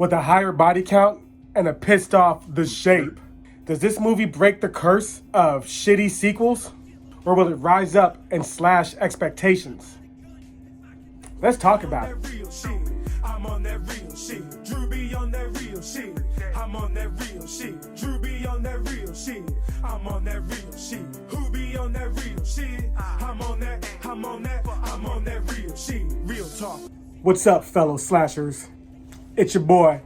With a higher body count and a pissed off The Shape, does this movie break the curse of shitty sequels? Or will it rise up and slash expectations? Let's talk about it. I'm on that real shit. Drew be on that real shit. I'm on that real shit. Drew be on that real shit. I'm on that real shit. Who be on that real shit? I'm on that real shit. Real talk. What's up, fellow slashers? It's your boy,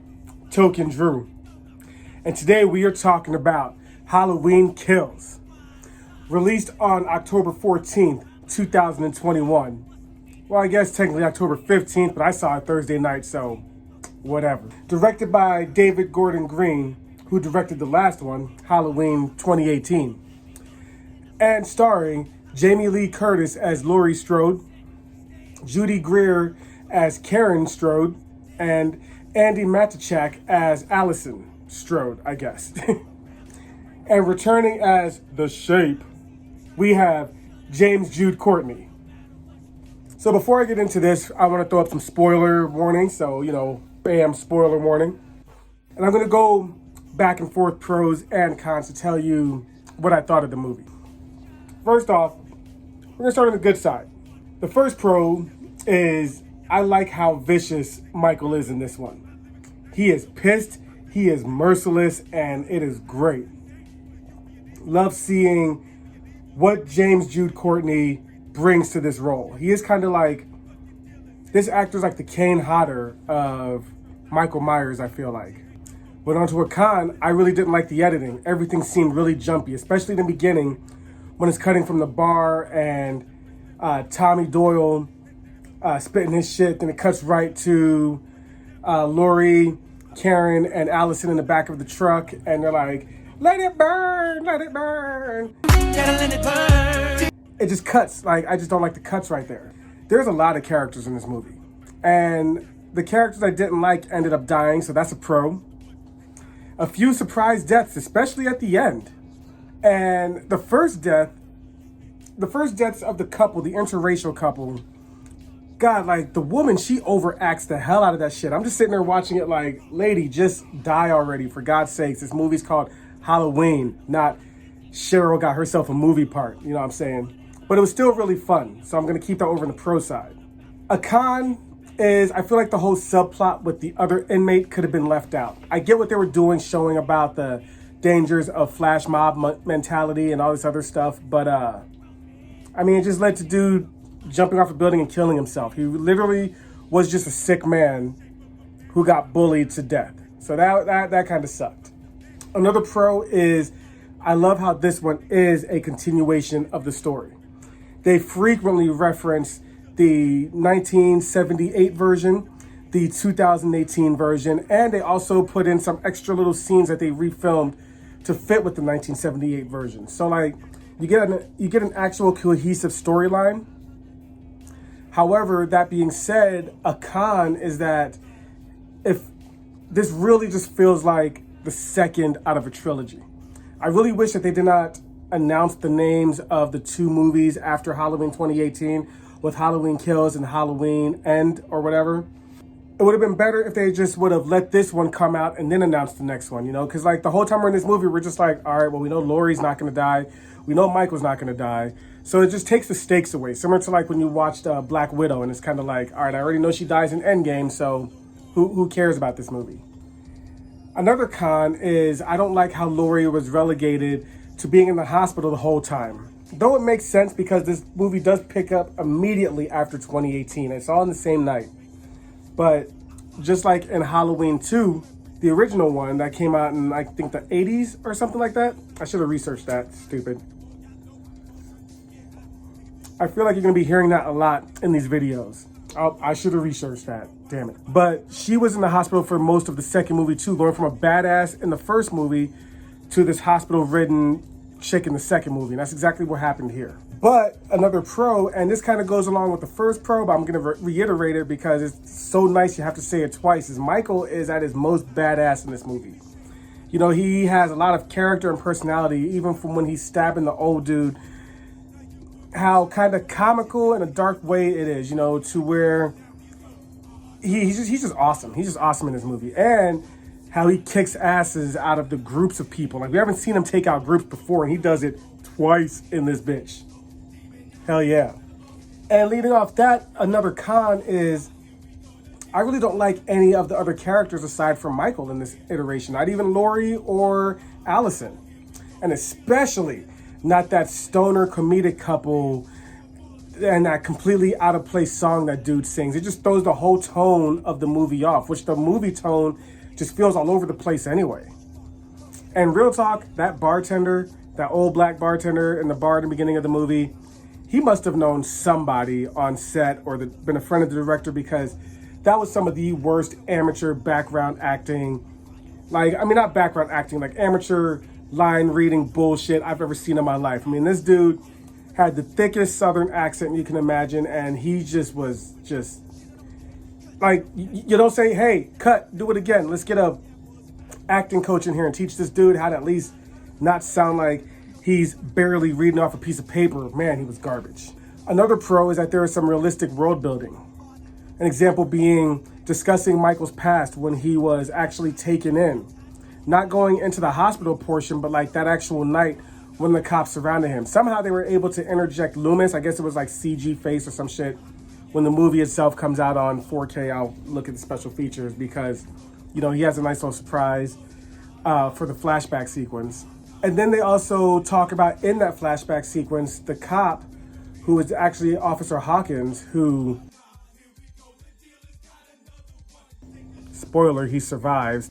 Token Drew. And today we are talking about Halloween Kills. Released on October 14th, 2021. Well, I guess technically October 15th, but I saw it Thursday night, so whatever. Directed by David Gordon Green, who directed the last one, Halloween 2018. And starring Jamie Lee Curtis as Laurie Strode, Judy Greer as Karen Strode, and Andy Matichak as Allison Strode, I guess. And returning as The Shape, we have James Jude Courtney. So before I get into this, I want to throw up some spoiler warnings. So, bam, spoiler warning. And I'm going to go back and forth pros and cons to tell you what I thought of the movie. First off, we're going to start on the good side. The first pro is I like how vicious Michael is in this one. He is pissed, he is merciless, and it is great. Love seeing what James Jude Courtney brings to this role. He is kind of like, this actor's like the Kane Hodder of Michael Myers, I feel like. But onto a con, I really didn't like the editing. Everything seemed really jumpy, especially in the beginning when it's cutting from the bar and Tommy Doyle spitting his shit. Then it cuts right to Laurie, Karen, and Allison in the back of the truck. And they're like, let it burn, let it burn. Gotta let it burn. It just cuts. I just don't like the cuts right there. There's a lot of characters in this movie. And the characters I didn't like ended up dying, so that's a pro. A few surprise deaths, especially at the end. And the first deaths of the couple, the interracial couple, God, the woman, she overacts the hell out of that shit. I'm just sitting there watching it like, lady, just die already, for God's sakes. This movie's called Halloween, not Cheryl got herself a movie part, you know what I'm saying? But it was still really fun, so I'm going to keep that over on the pro side. A con is I feel like the whole subplot with the other inmate could have been left out. I get what they were doing, showing about the dangers of flash mob mentality and all this other stuff, but it just led to dude jumping off a building and killing himself. He literally was just a sick man who got bullied to death. So that kind of sucked. Another pro is I love how this one is a continuation of the story. They frequently reference the 1978 version, the 2018 version, and they also put in some extra little scenes that they refilmed to fit with the 1978 version. So you get an actual cohesive storyline. However, that being said, a con is that if this really just feels like the second out of a trilogy. I really wish that they did not announce the names of the two movies after Halloween 2018 with Halloween Kills and Halloween End or whatever. It would have been better if they just would have let this one come out and then announced the next one, because the whole time we're in this movie, we're just like, all right, well, we know Laurie's not going to die. We know Michael's not going to die. So it just takes the stakes away. Similar to when you watched Black Widow and it's kind of like, all right, I already know she dies in Endgame, so who cares about this movie? Another con is I don't like how Laurie was relegated to being in the hospital the whole time. Though it makes sense because this movie does pick up immediately after 2018. It's all in the same night. But just like in Halloween 2, the original one that came out in, I think, the 80s or something like that. I should have researched that. Stupid. I feel like you're going to be hearing that a lot in these videos. I should have researched that. Damn it. But she was in the hospital for most of the second movie too, going from a badass in the first movie to this hospital-ridden chick in the second movie. And that's exactly what happened here. But another pro, and this kind of goes along with the first pro, but I'm going to reiterate it because it's so nice you have to say it twice, is Michael is at his most badass in this movie. He has a lot of character and personality, even from when he's stabbing the old dude. How kind of comical in a dark way it is, to where he's just awesome. He's just awesome in this movie, and how he kicks asses out of the groups of people. Like, we haven't seen him take out groups before, and he does it twice in this bitch. Hell yeah. And leading off that, another con is I really don't like any of the other characters aside from Michael in this iteration. Not even Laurie or Allison. And especially not that stoner comedic couple and that completely out of place song that dude sings. It just throws the whole tone of the movie off, which the movie tone just feels all over the place anyway. And real talk, that bartender, that old black bartender in the bar at the beginning of the movie, he must have known somebody on set or been a friend of the director, because that was some of the worst amateur background acting. Like, I mean, not background acting, like amateur line reading bullshit I've ever seen in my life. I mean, this dude had the thickest southern accent you can imagine, and he just was just like, you don't say, hey, cut, do it again. Let's get a acting coach in here and teach this dude how to at least not sound like he's barely reading off a piece of paper. Man, he was garbage. Another pro is that there is some realistic world building. An example being discussing Michael's past when he was actually taken in. Not going into the hospital portion, but like that actual night when the cops surrounded him. Somehow they were able to interject Loomis. I guess it was like CG face or some shit. When the movie itself comes out on 4K, I'll look at the special features, because, you know, he has a nice little surprise for the flashback sequence. And then they also talk about, in that flashback sequence, the cop who is actually Officer Hawkins, who, spoiler, he survives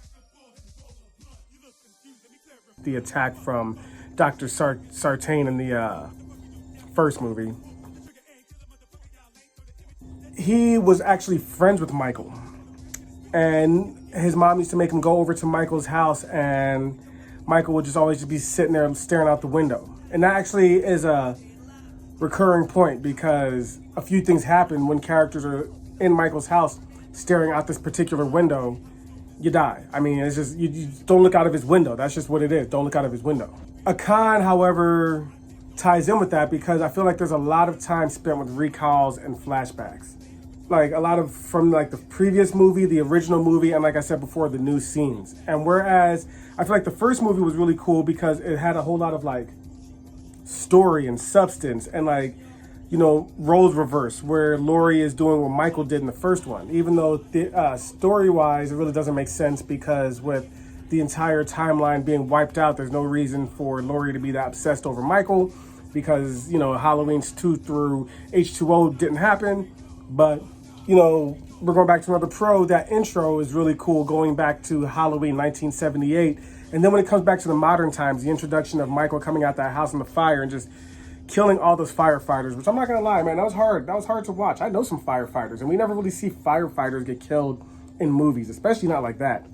the attack from Dr. Sartain in the first movie. He was actually friends with Michael, and his mom used to make him go over to Michael's house, and Michael would just always be sitting there staring out the window. And that actually is a recurring point, because a few things happen when characters are in Michael's house staring out this particular window. You die. I mean, it's just, you don't look out of his window. That's just what it is. Don't look out of his window. A con, however, ties in with that, because I feel like there's a lot of time spent with recalls and flashbacks. Like a lot of from like the previous movie, the original movie, and like I said before, the new scenes. And whereas I feel like the first movie was really cool because it had a whole lot of like story and substance, and like, you know, roles reverse, where Laurie is doing what Michael did in the first one, even though story-wise it really doesn't make sense, because with the entire timeline being wiped out, there's no reason for Laurie to be that obsessed over Michael, because, you know, Halloween's 2 through H2O didn't happen. But, you know, we're going back to another pro. That intro is really cool, going back to Halloween 1978. And then when it comes back to the modern times, the introduction of Michael coming out that house in the fire and just killing all those firefighters, which I'm not going to lie, man, that was hard. That was hard to watch. I know some firefighters, and we never really see firefighters get killed in movies, especially not like that.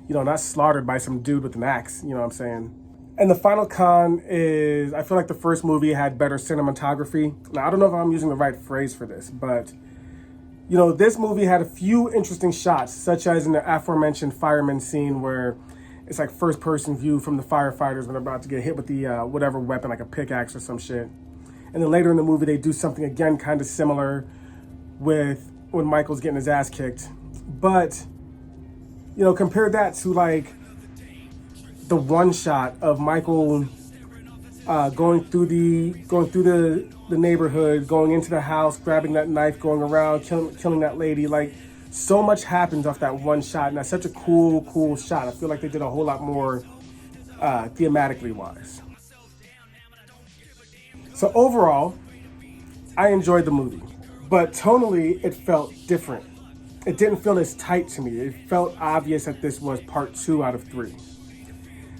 You know, not slaughtered by some dude with an axe, you know what I'm saying? And the final con is, I feel like the first movie had better cinematography. Now, I don't know if I'm using the right phrase for this, but, you know, this movie had a few interesting shots, such as in the aforementioned fireman scene where it's like first person view from the firefighters when they're about to get hit with the whatever weapon, like a pickaxe or some shit. And then later in the movie, they do something again kind of similar with when Michael's getting his ass kicked. But, you know, compare that to like the one shot of Michael going through the neighborhood, going into the house, grabbing that knife, going around, killing that lady. Like, so much happens off that one shot, and that's such a cool shot. I feel like they did a whole lot more thematically wise. So overall, I enjoyed the movie, but tonally it felt different. It didn't feel as tight to me. It felt obvious that this was part 2 out of 3.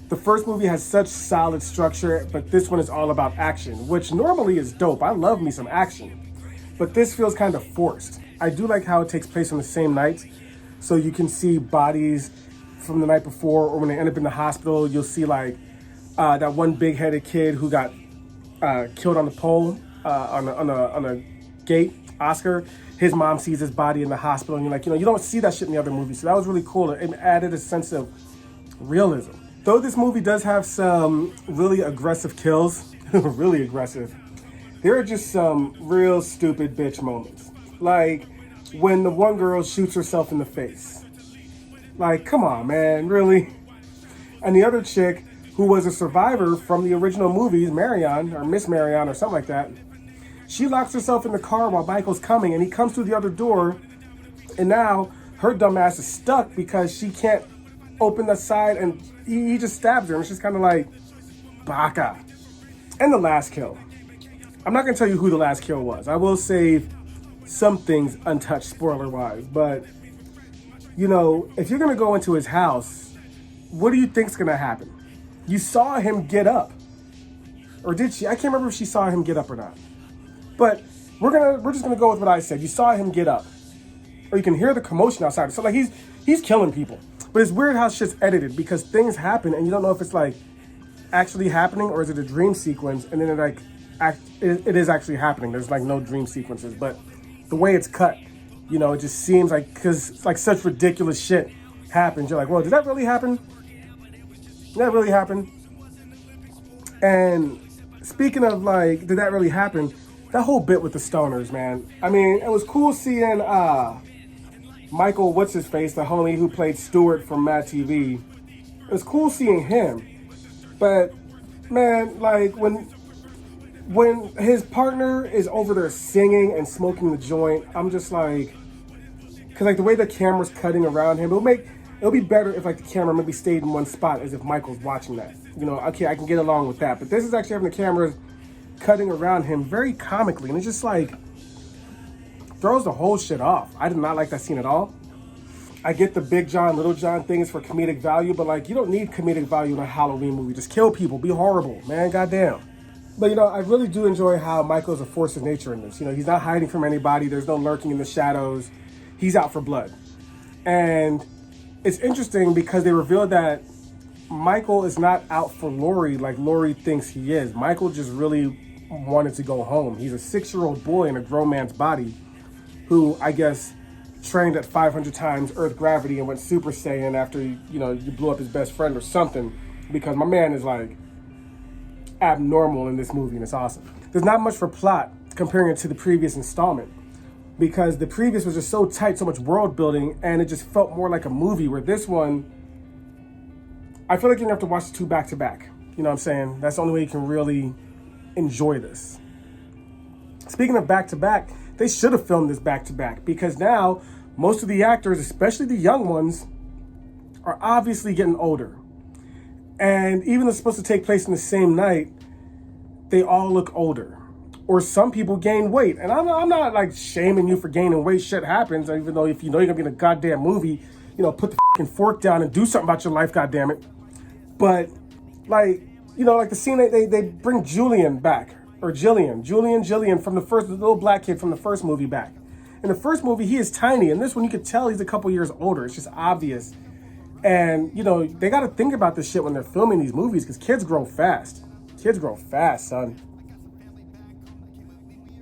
The first movie has such solid structure, but this one is all about action, which normally is dope. I love me some action, but this feels kind of forced. I do like how it takes place on the same night, so you can see bodies from the night before, or when they end up in the hospital, you'll see like that one big-headed kid who got killed on the pole on a gate, Oscar. His mom sees his body in the hospital, and you're like, you know, you don't see that shit in the other movies. So that was really cool. It added a sense of realism. Though this movie does have some really aggressive kills, really aggressive, there are just some real stupid bitch moments. Like, when the one girl shoots herself in the face. Like, come on, man, really? And the other chick, who was a survivor from the original movies, Marion, or Miss Marion, or something like that, she locks herself in the car while Michael's coming, and he comes through the other door, and now her dumb ass is stuck because she can't open the side, and he just stabs her, and it's just kind of like, baka. And the last kill. I'm not going to tell you who the last kill was. I will save some things untouched, spoiler-wise, but, you know, if you're going to go into his house, what do you think's going to happen? You saw him get up. Or did she? I can't remember if she saw him get up or not. But we're just gonna go with what I said. You saw him get up. Or you can hear the commotion outside. So like he's killing people. But it's weird how shit's edited because things happen and you don't know if it's like actually happening or is it a dream sequence and then it is actually happening. There's like no dream sequences. But the way it's cut, you know, it just seems like, because it's like such ridiculous shit happens. You're like, well, did that really happen? Did that really happen? And speaking of like, did that really happen? That whole bit with the stoners, man. I mean, it was cool seeing Michael, what's his face, the homie who played Stewart from Mad TV. It was cool seeing him. But man, like when his partner is over there singing and smoking the joint, I'm just like, because like the way the camera's cutting around him, it'll be better if like the camera maybe stayed in one spot as if Michael's watching that. You know, okay, I can get along with that. But this is actually having the camera cutting around him very comically. And it's just like, throws the whole shit off. I did not like that scene at all. I get the Big John, Little John thing is for comedic value, but like, you don't need comedic value in a Halloween movie. Just kill people, be horrible, man, goddamn. But you know, I really do enjoy how Michael's a force of nature in this. You know, he's not hiding from anybody. There's no lurking in the shadows. He's out for blood. And it's interesting because they revealed that Michael is not out for Lori like Lori thinks he is. Michael just really wanted to go home. He's a 6-year-old boy in a grown man's body who, I guess, trained at 500 times Earth gravity and went Super Saiyan after, you know, you blew up his best friend or something, because my man is like abnormal in this movie and it's awesome. There's not much for plot comparing it to the previous installment, because the previous was just so tight, so much world building, and it just felt more like a movie, where this one, I feel like you're gonna have to watch the two back to back. You know what I'm saying? That's the only way you can really enjoy this. Speaking of back to back, they should have filmed this back to back, because now most of the actors, especially the young ones, are obviously getting older. And even though it's supposed to take place in the same night, they all look older. Or some people gain weight. And I'm not like shaming you for gaining weight. Shit happens. Even though if you know you're gonna be in a goddamn movie, you know, put the fucking fork down and do something about your life, goddammit. But like, you know, like the scene they bring Julian back, or Jillian from the first, the little black kid from the first movie back. In the first movie, he is tiny. In this one, you could tell he's a couple years older. It's just obvious. And, you know, they got to think about this shit when they're filming these movies, because kids grow fast. Kids grow fast, son.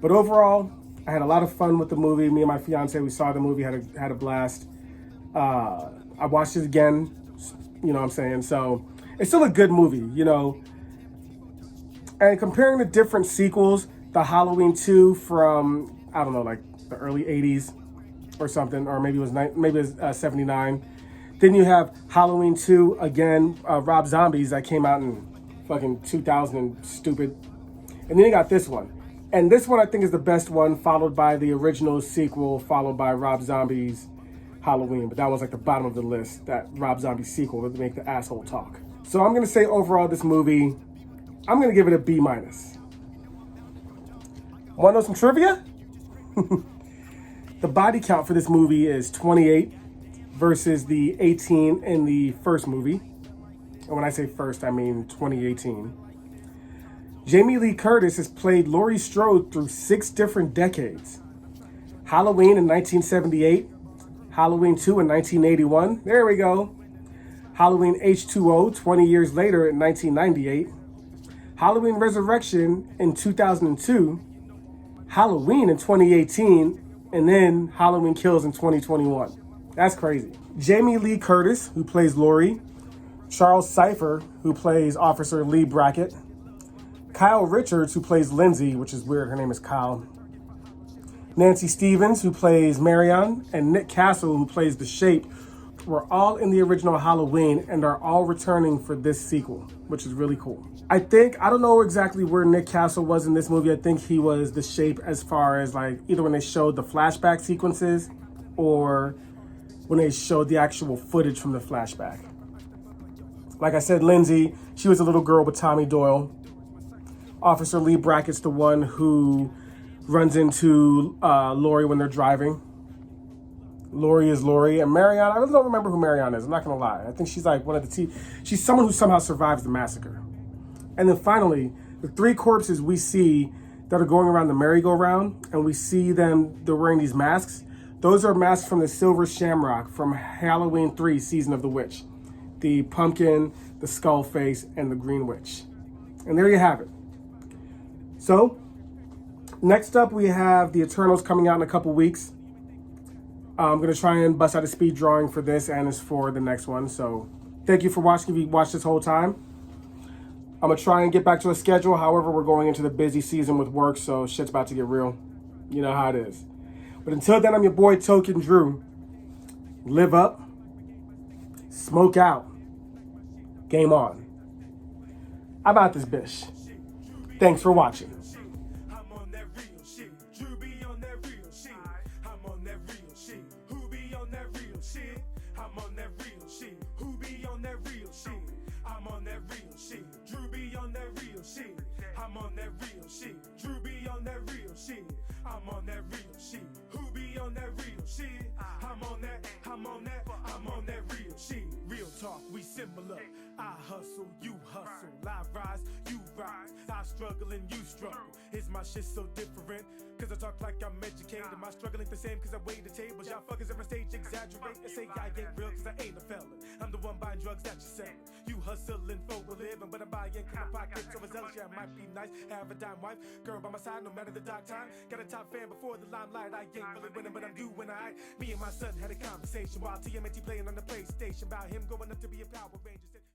But overall, I had a lot of fun with the movie. Me and my fiance, we saw the movie, had a blast. I watched it again, you know what I'm saying? So it's still a good movie, you know. And comparing the different sequels, the Halloween 2 from, I don't know, like the early 80s or something, or maybe it was 79. Then you have Halloween 2 again, Rob Zombies, that came out in fucking 2000 and stupid. And then you got this one. And this one I think is the best one, followed by the original sequel, followed by Rob Zombie's Halloween. But that was like the bottom of the list, that Rob Zombie sequel to make the asshole talk. So I'm going to say overall this movie, I'm going to give it a B-. Want to know some trivia? The body count for this movie is 28 versus the 18 in the first movie. And when I say first, I mean 2018. Jamie Lee Curtis has played Laurie Strode through 6 different decades. Halloween in 1978, Halloween 2 in 1981, there we go. Halloween H2O 20 years later in 1998. Halloween Resurrection in 2002. Halloween in 2018, and then Halloween Kills in 2021. That's crazy. Jamie Lee Curtis, who plays Laurie. Charles Cypher, who plays Officer Lee Brackett. Kyle Richards, who plays Lindsay, which is weird, her name is Kyle. Nancy Stevens, who plays Marion, and Nick Castle, who plays the Shape, were all in the original Halloween and are all returning for this sequel, which is really cool. I don't know exactly where Nick Castle was in this movie. I think he was the Shape as far as like either when they showed the flashback sequences or when they showed the actual footage from the flashback. Like I said, Lindsay, she was a little girl with Tommy Doyle. Officer Lee Brackett's the one who runs into Lori when they're driving. Lori is Lori, and Marion, I really don't remember who Marion is, I'm not gonna lie. I think she's like one of the she's someone who somehow survives the massacre. And then finally, the three corpses we see that are going around the merry-go-round, and we see them, they're wearing these masks. Those are masks from the Silver Shamrock from Halloween 3, Season of the Witch. The pumpkin, the skull face, and the green witch. And there you have it. So, next up we have The Eternals coming out in a couple weeks. I'm going to try and bust out a speed drawing for this and it's for the next one. So thank you for watching if you watched this whole time. I'm going to try and get back to a schedule. However, we're going into the busy season with work, so shit's about to get real. You know how it is. But until then, I'm your boy Token Drew. Live up. Smoke out. Game on. I'm out this bitch. Thanks for watching. I'm on that real shit. Drew be on that real shit. I'm on that real shit. Who be on that real shit? I'm on that real shit. Who be on that real shit? I'm on that real shit. Drew be on that real shit. I'm on that real shit. Drew be on that real shit. I'm on that real shit. Who be on that real shit? I'm on that real shit. Real talk, we similar. I hustle, you hustle. I rise, you rise. I struggle and you struggle. Is my shit so different? Cause I talk like I'm educated. Am I struggling the same cause I wait the tables? Y'all fuckers every stage exaggerate and say I ain't real cause I ain't a felon. I'm the one buying drugs that you're selling. You hustling for a living, but I'm buying in my pockets overzealous. Yeah, it might be nice, have a dime wife, girl by my side no matter the dark time. Got a top fan before the limelight. I ain't really winning, but I'm doing alright. Me and my son had a conversation while TMNT playing on the PlayStation about him going up to be a Power Ranger.